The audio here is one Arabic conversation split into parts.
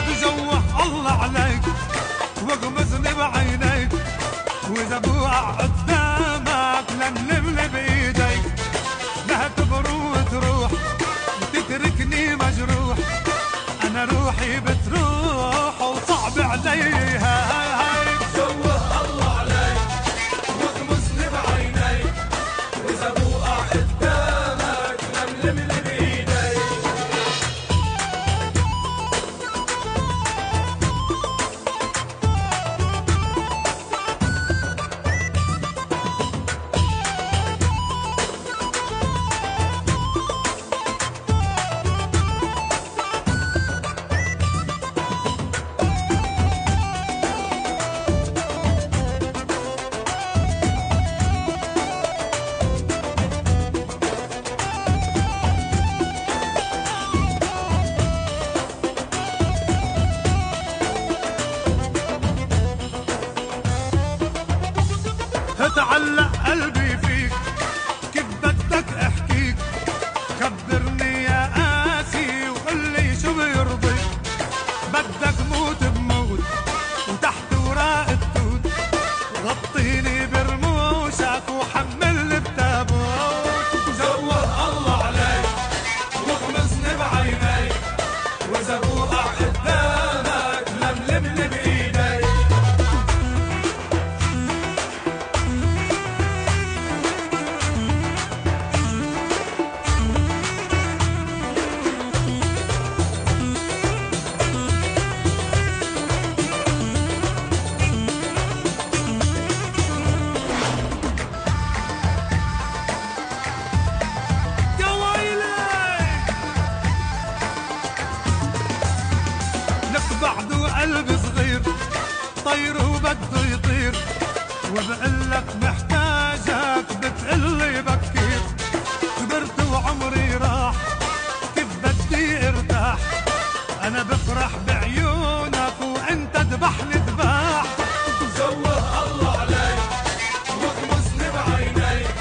بجوه الله عليك واغمزني بعينيك، واذا بوقع قدامك لملمني بايديك، لا تبرو وتروح وتتركني مجروح، انا روحي بتروح وصعب عليها. بجوه الله عليك واغمزني بعينيك، واذا بوقع قدامك لملمني بايديك. تعلق قلبي فيك، كيف بدك احكيك، خبرني يا قاسي وقلي شو بيرضيك، بدك موت بموت وتحت وراء التوت، غطيني برموشك وحملني بتابوت. بجوه الله عليك واغمزني بعينيك، واذا بوقع قدامك لملمني بايديك. بعده قلب صغير طير وبده يطير، وبقلك محتاجك بتقلي بكير، كبرت وعمري راح كيف بدي ارتاح، انا بفرح بعيونك وانت ذبحني ذباح. بجوه الله عليك واغمزني بعينيك،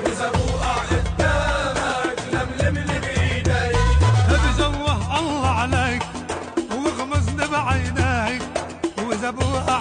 واذا بوقع قدامك لملمني بايديك. بجوه الله عليك واغمزني بعينيك، واذا بوقع